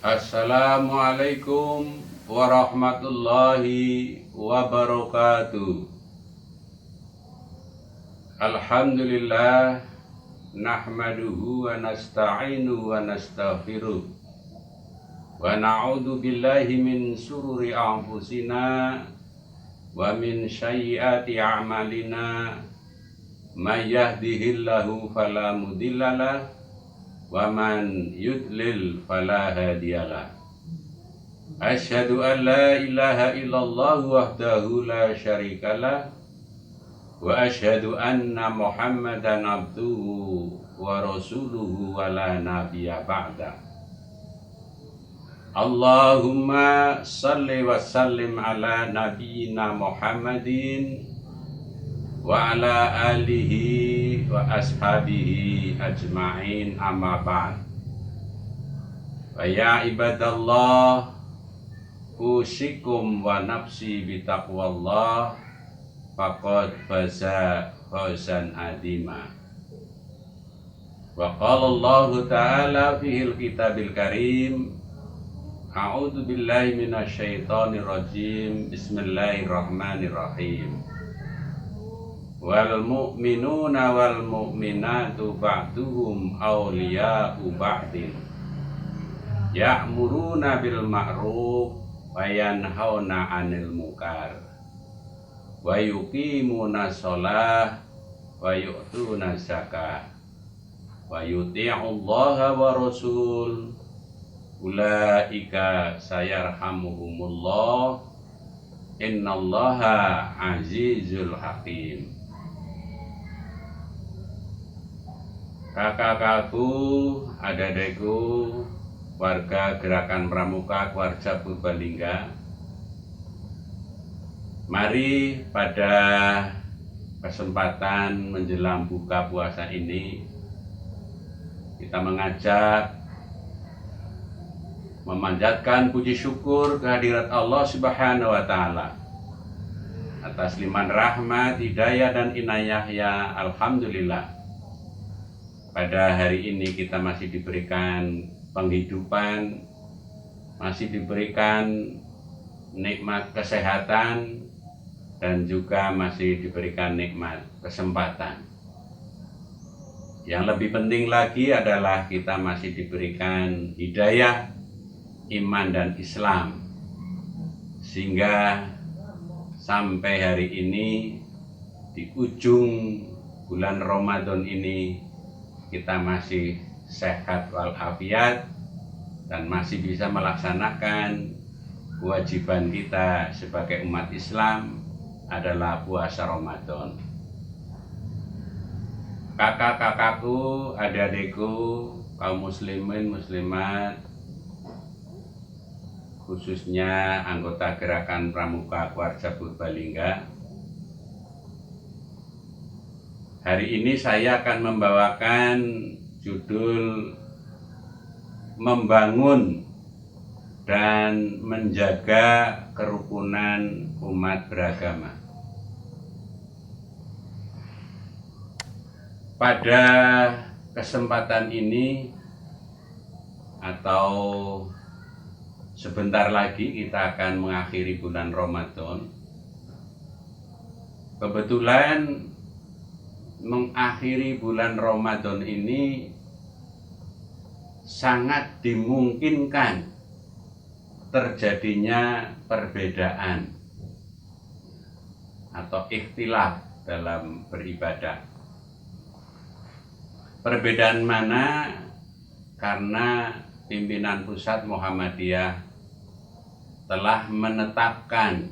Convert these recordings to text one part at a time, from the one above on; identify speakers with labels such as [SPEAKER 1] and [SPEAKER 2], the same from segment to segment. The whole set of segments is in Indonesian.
[SPEAKER 1] Assalamualaikum warahmatullahi wabarakatuh. Alhamdulillah, nahmaduhu wa nasta'inuhu wa nastaghfiruh wa na'udzu billahi min sururi anfusina wa min sayyiati a'malina. May yahdihillahu fala mudhillalah wa man yudlil fala hadiyalah. Asyhadu an la ilaha illallah wahdahu la syarikalah wa asyhadu anna Muhammadan abduhu wa rasuluhu wa la nabiyya ba'da. Allahumma salli wa sallim ala nabiyyina Muhammadin wa ala alihi wa ashabihi ajma'in, amma ba'd. Wa ya ibadallah, usikum wa nafsi bitaqwallah, faqad faza fawzan adima. Wa qala Allah ta'ala fihil kitabil karim, a'udzu billahi minasyaitonir rajim, bismillahirrahmanirrahim. Wal mu'minuna wal mu'minatu ba'duhum awliya'u ba'din ya'muruna bil ma'ruf wa yanhauna 'anil munkar wa yuqimuna shalah wa yu'tuna zakah wa yuti'ullaha wa rasul ulaika sayarhamuhumullah innallaha azizul hakim. Kakak-kakakku, adik-adikku, warga Gerakan Pramuka Keluarga Purbalingga, mari pada kesempatan menjelang buka puasa ini kita mengajak memanjatkan puji syukur kehadirat Allah Subhanahu wa Ta'ala atas limpahan rahmat, hidayah dan inayah ya alhamdulillah. Pada hari ini kita masih diberikan penghidupan, masih diberikan nikmat kesehatan, dan juga masih diberikan nikmat kesempatan. Yang lebih penting lagi adalah kita masih diberikan hidayah iman dan Islam, sehingga sampai hari ini di ujung bulan Ramadan ini kita masih sehat walafiat dan masih bisa melaksanakan kewajiban kita sebagai umat Islam adalah puasa Ramadan. Kakak-kakakku, adik-adikku, kaum muslimin muslimat, khususnya anggota Gerakan Pramuka Keluarga Purbalingga, hari ini saya akan membawakan judul Membangun dan Menjaga Kerukunan Umat Beragama. Pada kesempatan ini atau sebentar lagi kita akan mengakhiri bulan Ramadan. Kebetulan mengakhiri bulan Ramadan ini sangat dimungkinkan terjadinya perbedaan atau ikhtilaf dalam beribadah. Perbedaan mana? Karena pimpinan pusat Muhammadiyah telah menetapkan,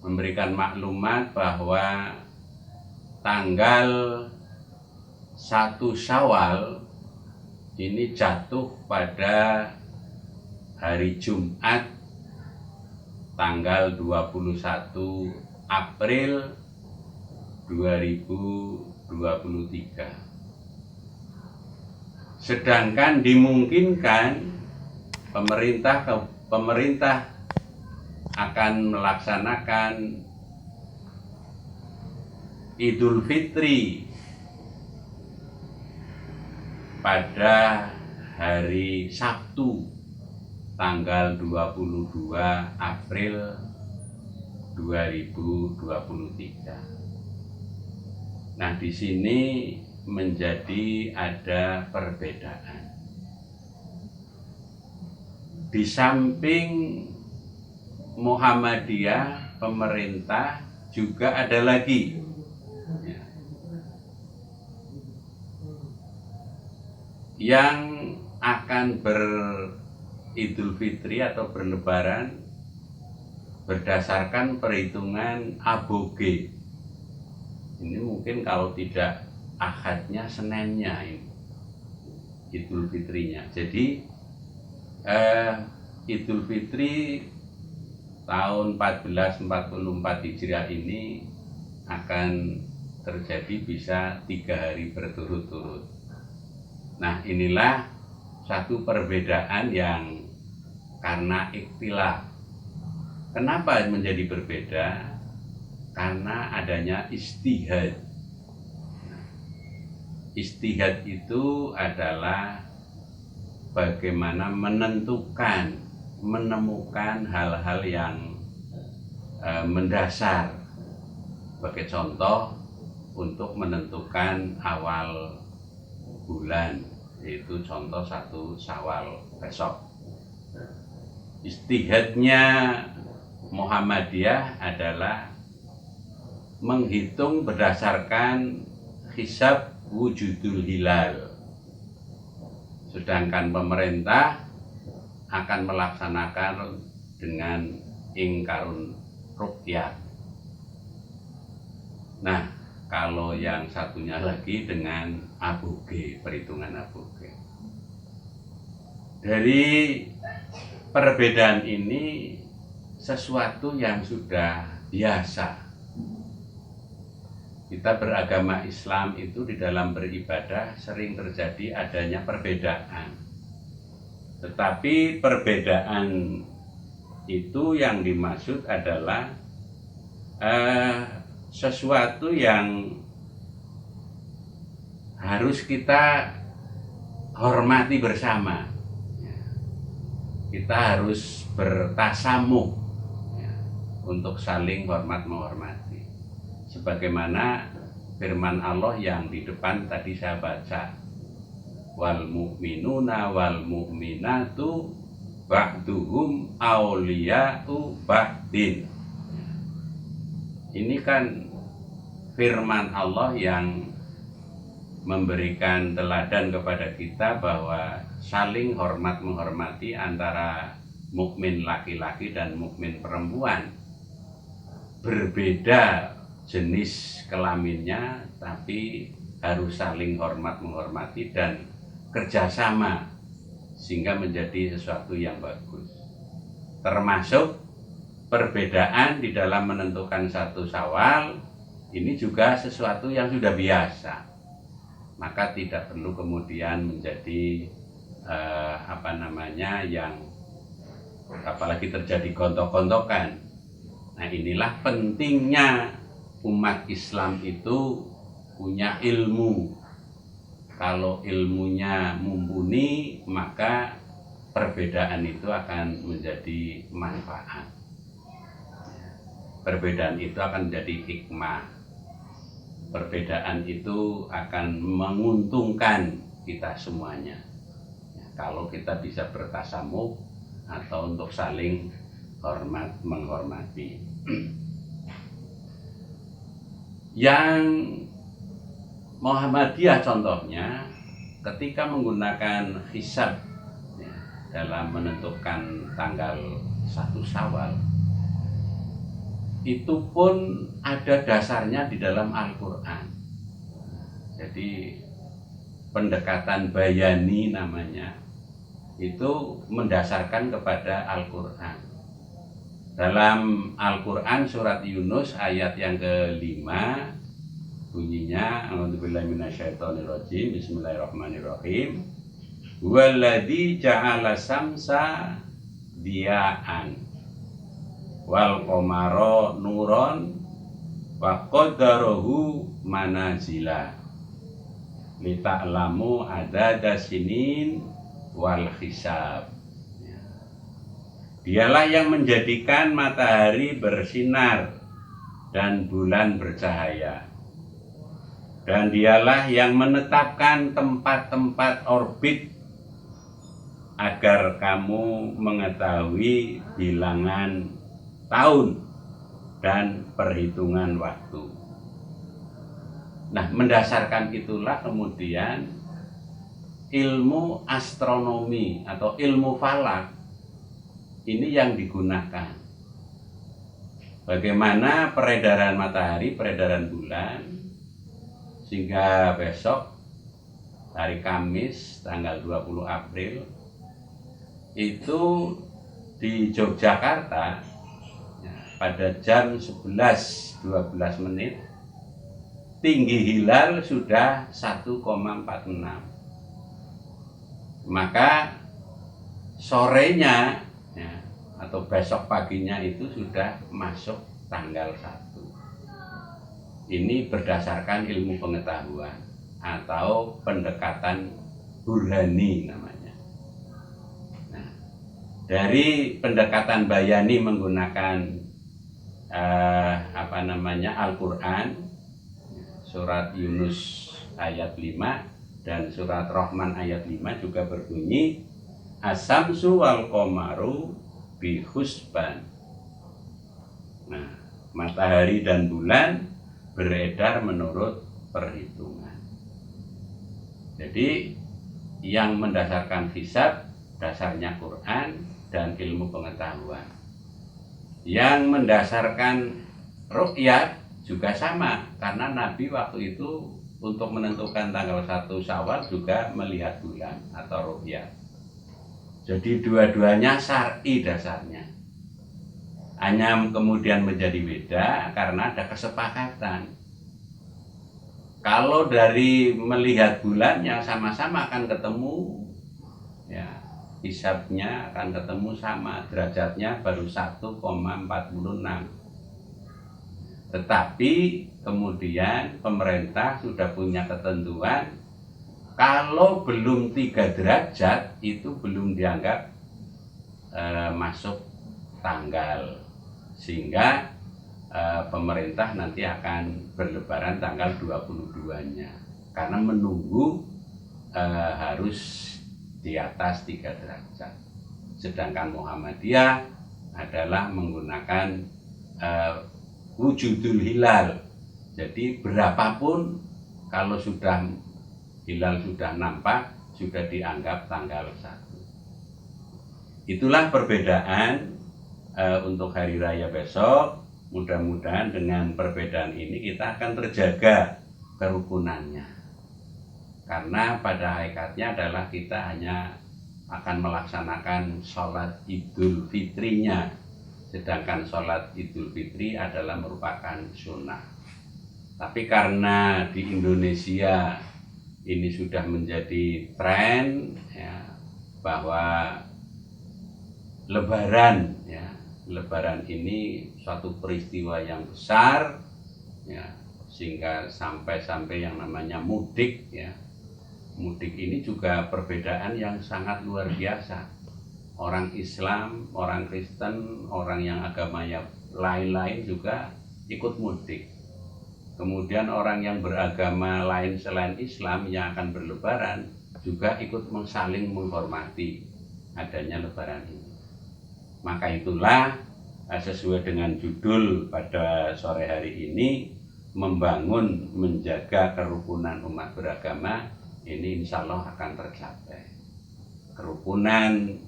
[SPEAKER 1] memberikan maklumat bahwa tanggal 1 Syawal ini jatuh pada hari Jumat tanggal 21 April 2023. Sedangkan dimungkinkan pemerintah akan melaksanakan Idul Fitri pada hari Sabtu tanggal 22 April 2023. Nah, di sini menjadi ada perbedaan. Di samping Muhammadiyah, pemerintah, juga ada lagi yang akan beridul fitri atau berlebaran berdasarkan perhitungan aboge. Ini mungkin kalau tidak akadnya, Seninnya ini idul fitrinya. Jadi idul fitri tahun 1444 Hijriah ini akan terjadi bisa 3 hari berturut-turut. Nah, inilah satu perbedaan yang karena ikhtilaf. Kenapa menjadi berbeda? Karena adanya ijtihad. Ijtihad itu adalah bagaimana menemukan hal-hal yang mendasar. Sebagai contoh, untuk menentukan awal bulan, yaitu contoh 1 Syawal besok. Ijtihadnya Muhammadiyah adalah menghitung berdasarkan hisab wujudul hilal, sedangkan pemerintah akan melaksanakan dengan ingkarun ruqyah. Nah, kalau yang satunya lagi dengan aboge, perhitungan aboge. Dari perbedaan ini sesuatu yang sudah biasa. Kita beragama Islam itu di dalam beribadah sering terjadi adanya perbedaan. Tetapi perbedaan itu yang dimaksud adalah sesuatu yang harus kita hormati bersama. Kita harus bertasamuh untuk saling hormat menghormati. Sebagaimana firman Allah yang di depan tadi saya baca, wal mu'minuna wal mu'minatu ba'duhum awliya'u ba'din. Ini kan firman Allah yang memberikan teladan kepada kita bahwa saling hormat menghormati antara mukmin laki-laki dan mukmin perempuan. Berbeda jenis kelaminnya, tapi harus saling hormat menghormati dan kerjasama sehingga menjadi sesuatu yang bagus. Termasuk perbedaan di dalam menentukan 1 Syawal ini juga sesuatu yang sudah biasa, maka tidak perlu kemudian menjadi yang apalagi terjadi gontok-gontokan. Nah, inilah pentingnya umat Islam itu punya ilmu. Kalau ilmunya mumpuni, maka perbedaan itu akan menjadi manfaat. Perbedaan itu akan menjadi hikmah. Perbedaan itu akan menguntungkan kita semuanya. Kalau kita bisa bertasamuh atau untuk saling hormat menghormati. Yang Muhammadiyah contohnya ketika menggunakan hisab dalam menentukan tanggal 1 Syawal, itu pun ada dasarnya di dalam Al-Quran. Jadi pendekatan bayani namanya, itu mendasarkan kepada Al-Quran. Dalam Al-Quran surat Yunus ayat yang ke-5 bunyinya, a'udzubillahi minasyaitonirrajim, bismillahirrahmanirrahim, huwaladzi ja'ala samsa diya'an wal qamara nuron wa qaddarahu manazila lita'lamu adada sinin wal hisab. Dialah yang menjadikan matahari bersinar dan bulan bercahaya. Dan dialah yang menetapkan tempat-tempat orbit agar kamu mengetahui bilangan tahun dan perhitungan waktu. Nah, mendasarkan itulah kemudian ilmu astronomi atau ilmu falak ini yang digunakan. Bagaimana peredaran matahari, peredaran bulan, sehingga besok hari Kamis tanggal 20 April itu di Yogyakarta pada jam 11.12 menit tinggi hilal sudah 1,46. Maka sorenya atau besok paginya itu sudah masuk tanggal 1. Ini berdasarkan ilmu pengetahuan atau pendekatan burhani namanya. Nah, dari pendekatan bayani menggunakan Al-Quran, surat Yunus ayat 5 dan surat Rahman ayat 5 juga berbunyi As-samsu wal qamaru bi husban. Nah, matahari dan bulan beredar menurut perhitungan. Jadi yang mendasarkan hisab dasarnya Quran dan ilmu pengetahuan. Yang mendasarkan ru'yat juga sama, karena Nabi waktu itu untuk menentukan tanggal 1 Syawal juga melihat bulan atau ru'yat. Jadi dua-duanya syar'i dasarnya. Hanya kemudian menjadi beda karena ada kesepakatan. Kalau dari melihat bulannya sama-sama akan ketemu, ya hisabnya akan ketemu sama, derajatnya baru 1,46. Tetapi kemudian pemerintah sudah punya ketentuan, kalau belum 3 derajat itu belum dianggap masuk tanggal. Sehingga pemerintah nanti akan berlebaran tanggal 22-nya karena menunggu harus di atas 3 derajat. Sedangkan Muhammadiyah adalah menggunakan wujudul hilal. Jadi berapapun kalau sudah hilal sudah nampak sudah dianggap tanggal 1. Itulah perbedaan untuk hari raya besok. Mudah-mudahan dengan perbedaan ini kita akan terjaga kerukunannya, karena pada hakikatnya adalah kita hanya akan melaksanakan sholat Idul Fitrinya, sedangkan sholat Idul Fitri adalah merupakan sunnah. Tapi karena di Indonesia ini sudah menjadi tren ya, bahwa Lebaran ini suatu peristiwa yang besar ya, sehingga sampai yang namanya mudik ya. Mudik ini juga perbedaan yang sangat luar biasa. Orang Islam, orang Kristen, orang yang agamanya lain-lain juga ikut mudik. Kemudian orang yang beragama lain selain Islam yang akan berlebaran juga ikut saling menghormati adanya lebaran ini. Maka itulah sesuai dengan judul pada sore hari ini, membangun menjaga kerukunan umat beragama, ini insya Allah akan tercapai. Kerukunan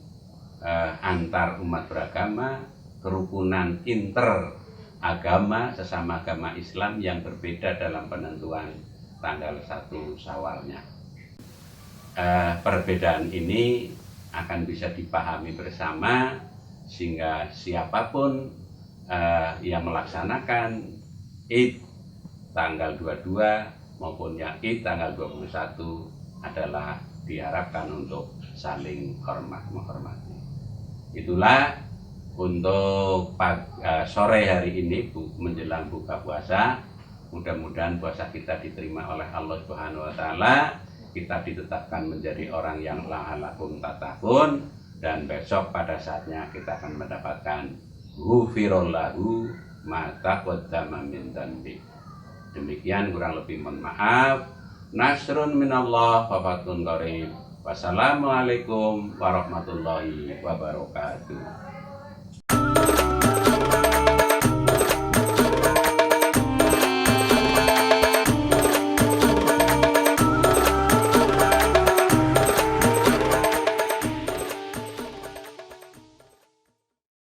[SPEAKER 1] antar umat beragama, kerukunan inter agama, sesama agama Islam yang berbeda dalam penentuan tanggal 1 Syawalnya. Perbedaan ini akan bisa dipahami bersama, sehingga siapapun yang melaksanakan Id tanggal 22 maupun yang Id tanggal 21 adalah diharapkan untuk saling menghormati. Itulah untuk sore hari ini menjelang buka puasa. Mudah-mudahan puasa kita diterima oleh Allah Subhanahu wa taala. Kita ditetapkan menjadi orang yang la'alakum tattaqun, dan besok pada saatnya kita akan mendapatkan ghufirallahu ma taqaddama min dzambi. Demikian, kurang lebih mohon maaf. Nasrun minallah wa fathun qarib. Wassalamualaikum warahmatullahi wabarakatuh.